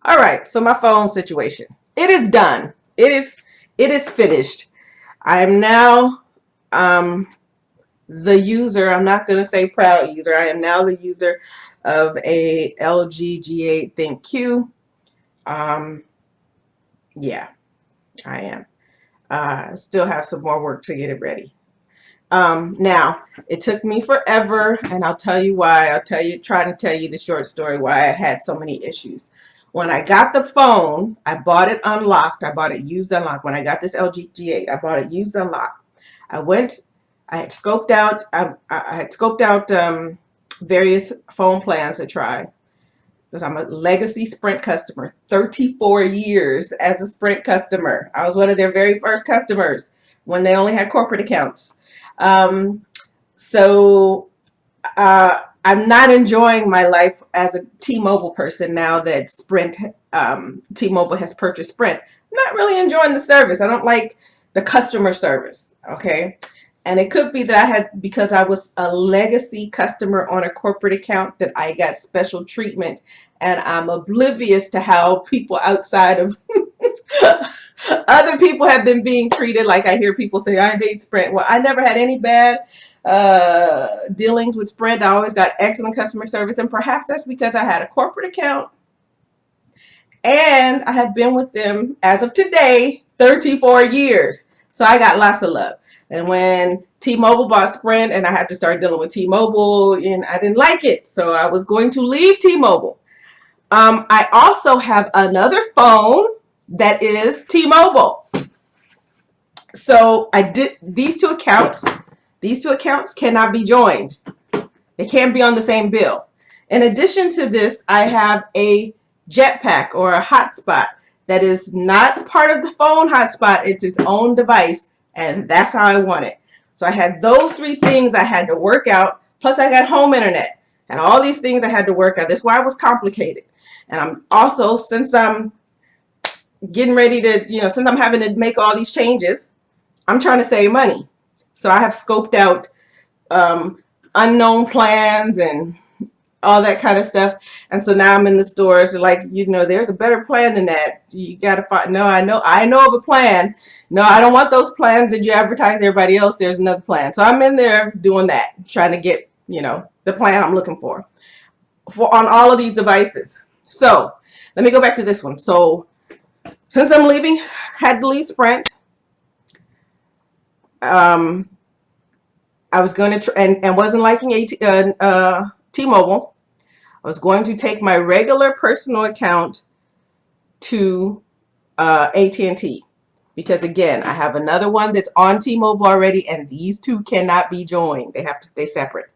All right, so my phone situation. It is done. It is finished. I am now the user. I'm not going to say proud user. I am now the user of a LG G8 ThinkQ. Um, yeah, I am. Still have some more work to get it ready. Now, it took me forever, and I'll tell you why. Try to tell you the short story why I had so many issues. When I got the phone, I bought it unlocked. I bought it used unlocked. When I got this LG G8, I bought it used unlocked. I went, I had scoped out, various phone plans to try because I'm a legacy Sprint customer, 34 years as a Sprint customer. I was one of their very first customers when they only had corporate accounts. Um, so I'm not enjoying my life as a T-Mobile person now that T-Mobile has purchased Sprint. I'm not really enjoying the service. I don't like the customer service, okay? And it could be that because I was a legacy customer on a corporate account, that I got special treatment, and I'm oblivious to how people outside of other people have been being treated. Like I hear people say, I hate Sprint. Well, I never had any bad dealings with Sprint. I always got excellent customer service, and perhaps that's because I had a corporate account and I have been with them as of today 34 years. So I got lots of love. And when T-Mobile bought Sprint and I had to start dealing with T-Mobile, and I didn't like it, so I was going to leave T-Mobile. I also have another phone that is T-Mobile. So I did these two accounts. These two accounts cannot be joined. They can't be on the same bill. In addition to this, I have a jetpack or a hotspot that is not part of the phone hotspot. It's its own device, and that's how I want it. So I had those three things I had to work out. Plus I got home internet and all these things I had to work out. That's why it was complicated. And I'm also, since I'm getting ready to, since I'm having to make all these changes, I'm trying to save money. So I have scoped out unknown plans and all that kind of stuff. And so now I'm in the stores like, there's a better plan than that. You got to find, no, I know of a plan. No, I don't want those plans that you advertise to everybody else. There's another plan. So I'm in there doing that, trying to get, the plan I'm looking for on all of these devices. So let me go back to this one. So since I'm had to leave Sprint, I was going to and wasn't liking T-Mobile. I was going to take my regular personal account to AT&T because, again, I have another one that's on T-Mobile already, and these two cannot be joined. They have to stay separate.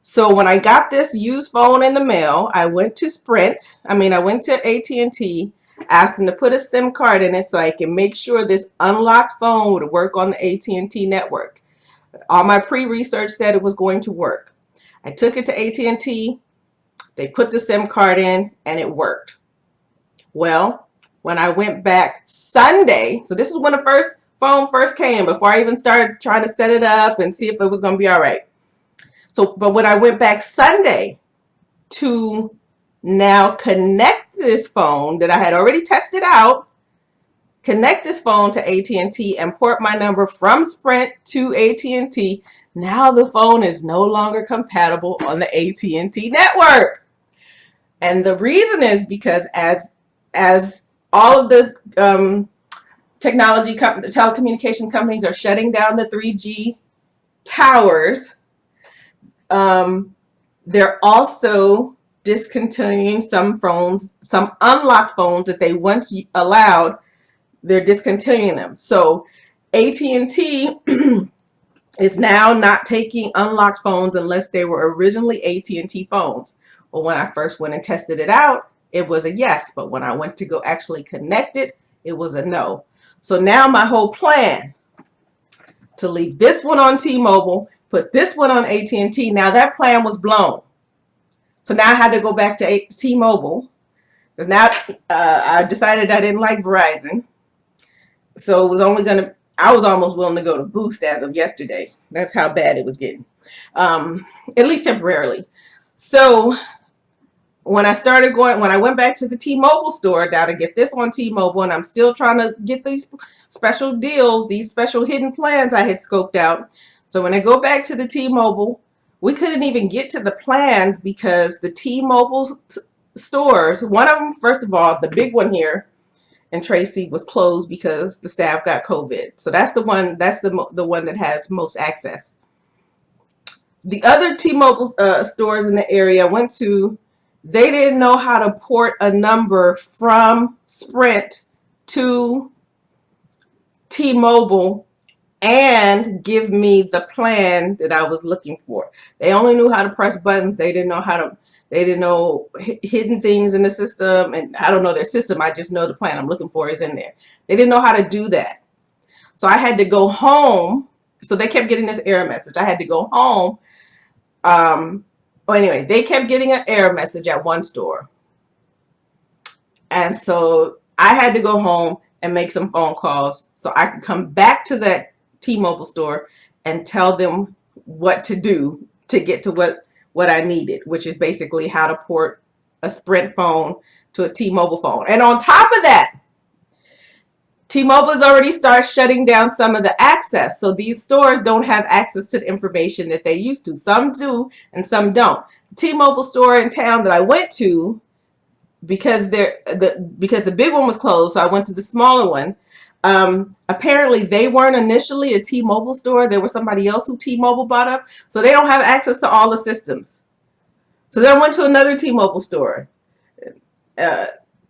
So when I got this used phone in the mail, I went to I went to AT&T, asked them to put a SIM card in it so I can make sure this unlocked phone would work on the AT&T network. All my pre-research said it was going to work. I took it to AT&T, they put the SIM card in, and it worked. Well, when I went back Sunday, so this is when the phone first came, before I even started trying to set it up and see if it was going to be all right. But when I went back Sunday to now connect this phone that I had already tested out, connect this phone to AT&T and port my number from Sprint to AT&T, now the phone is no longer compatible on the AT&T network. And the reason is because as all of the telecommunication companies are shutting down the 3G towers, they're also discontinuing some phones, some unlocked phones that they once allowed. They're discontinuing them. So AT&T is now not taking unlocked phones unless they were originally AT&T phones. Well, when I first went and tested it out, it was a yes. But when I went to go actually connect it, it was a no. So now my whole plan to leave this one on T-Mobile, put this one on AT&T. Now that plan was blown. So now I had to go back to T-Mobile because now I decided I didn't like Verizon. So it was I was almost willing to go to Boost as of yesterday. That's how bad it was getting, at least temporarily. So when I went back to the T-Mobile store now to get this on T-Mobile, and I'm still trying to get these special deals, these special hidden plans I had scoped out. So when I go back to the T-Mobile, we couldn't even get to the plans because the T-Mobile stores, one of them, first of all, the big one here in Tracy was closed because the staff got COVID. So that's the one, that's the one that has most access. The other T-Mobile stores in the area I went to, they didn't know how to port a number from Sprint to T-Mobile and give me the plan that I was looking for. They only knew how to press buttons. They didn't know hidden things in the system. And I don't know their system. I just know the plan I'm looking for is in there. They didn't know how to do that. So I had to go home. So they kept getting this error message. I had to go home. Well, anyway, they kept getting an error message at one store. And so I had to go home and make some phone calls so I could come back to that T-Mobile store and tell them what to do to get to what I needed, which is basically how to port a Sprint phone to a T-Mobile phone. And on top of that, T-Mobile has already started shutting down some of the access. So these stores don't have access to the information that they used to. Some do and some don't. The T-Mobile store in town that I went to, because the big one was closed, so I went to the smaller one. Apparently they weren't initially a T-Mobile store. There was somebody else who T-Mobile bought up. So they don't have access to all the systems. So then I went to another T-Mobile store.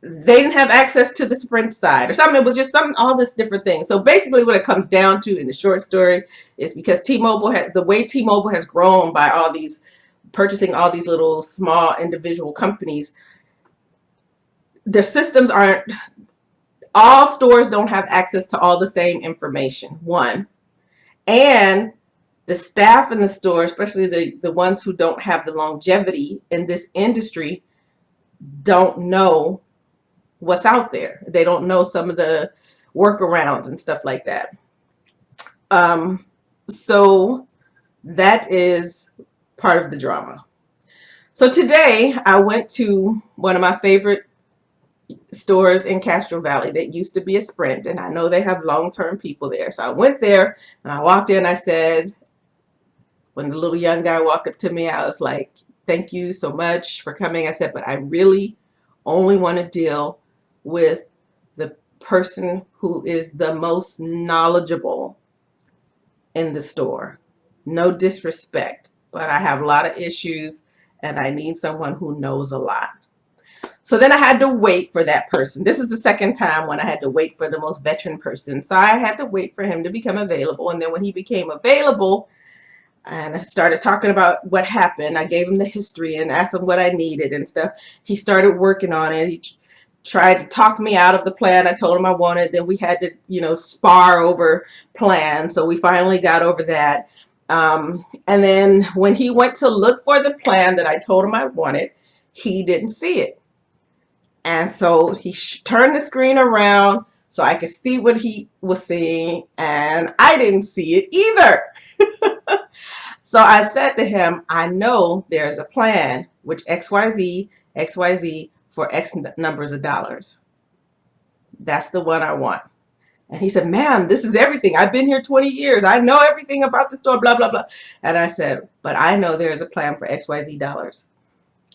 They didn't have access to the Sprint side or something. It was just all this different things. So basically what it comes down to in the short story is because the way T-Mobile has grown by purchasing all these little small individual companies, their systems all stores don't have access to all the same information, one. And the staff in the store, especially the ones who don't have the longevity in this industry, don't know what's out there. They don't know some of the workarounds and stuff like that. So that is part of the drama. So today I went to one of my favorite stores in Castro Valley that used to be a Sprint, and I know they have long-term people there. So I went there and I walked in. I said, when the little young guy walked up to me, I was like, thank you so much for coming. I said, but I really only want to deal with the person who is the most knowledgeable in the store. No disrespect, but I have a lot of issues and I need someone who knows a lot. So then I had to wait for that person. This is the second time when I had to wait for the most veteran person. So I had to wait for him to become available. And then when he became available and I started talking about what happened, I gave him the history and asked him what I needed and stuff. He started working on it. He tried to talk me out of the plan I told him I wanted. Then we had to, spar over plans. So we finally got over that. And then when he went to look for the plan that I told him I wanted, he didn't see it. And so he turned the screen around so I could see what he was seeing, and I didn't see it either. So I said to him, I know there's a plan which XYZ for X numbers of dollars. That's the one I want. And he said, ma'am, this is everything. I've been here 20 years. I know everything about the store, blah, blah, blah. And I said, but I know there's a plan for XYZ dollars.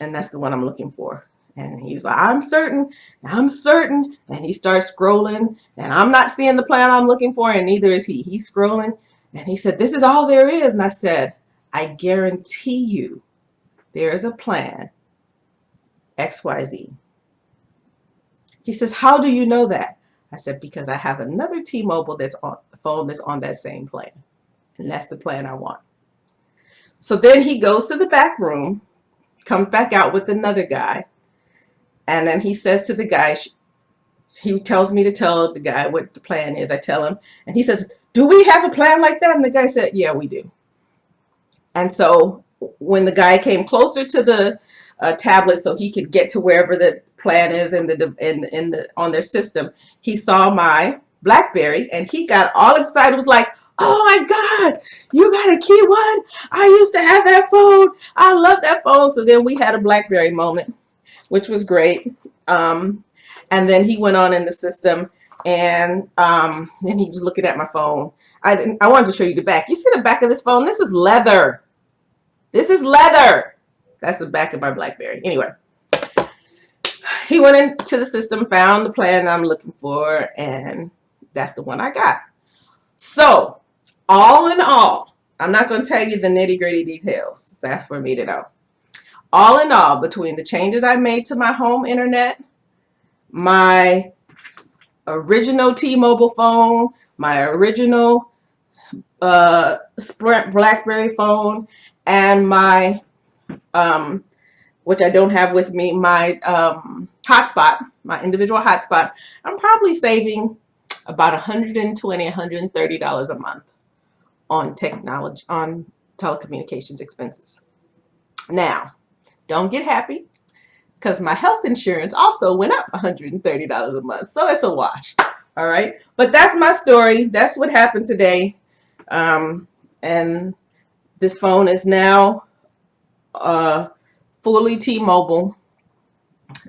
And that's the one I'm looking for. And he was like, I'm certain. And he starts scrolling, and I'm not seeing the plan I'm looking for, and neither is he. He's scrolling, and he said, this is all there is. And I said, I guarantee you there is a plan XYZ. He says, how do you know that? I said, because I have another T-Mobile that's on the phone that's on that same plan. And that's the plan I want. So then he goes to the back room, comes back out with another guy. And then he says to the guy, he tells me to tell the guy what the plan is. I tell him, and he says, do we have a plan like that? And the guy said, yeah, we do. And so when the guy came closer to the tablet so he could get to wherever the plan is on their system, he saw my Blackberry, and he got all excited, was like, oh my God, you got a KeyOne. I used to have that phone. I love that phone. So then we had a Blackberry moment. which was great. And then he went on in the system, and then he was looking at my phone. I wanted to show you the back. You see the back of this phone? This is leather. This is leather. That's the back of my Blackberry. Anyway, he went into the system, found the plan I'm looking for, and that's the one I got. So, all in all, I'm not going to tell you the nitty-gritty details. That's for me to know. All in all, between the changes I made to my home internet, my original T-Mobile phone, my original Blackberry phone, and my which I don't have with me, my hotspot, my individual hotspot, I'm probably saving about $120, $130 a month on technology, on telecommunications expenses. Now, don't get happy, because my health insurance also went up $130 a month, so it's a wash. All right, but that's my story. That's what happened today, and this phone is now fully T-Mobile.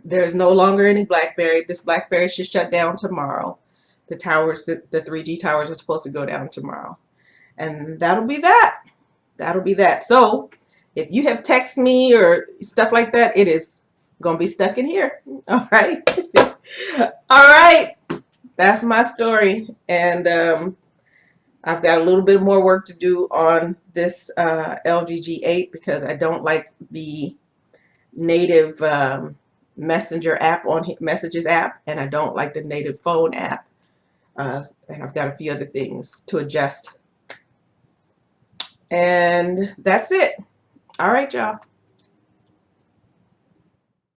There's no longer any Blackberry. This Blackberry should shut down tomorrow. The towers, the 3G towers are supposed to go down tomorrow, and that'll be that. That'll be that. So if you have texted me or stuff like that, it is gonna be stuck in here. All right. All right, that's my story, and I've got a little bit more work to do on this LG-G8 because I don't like the native messenger app on messages app, and I don't like the native phone app, and I've got a few other things to adjust, and that's it. All right, y'all.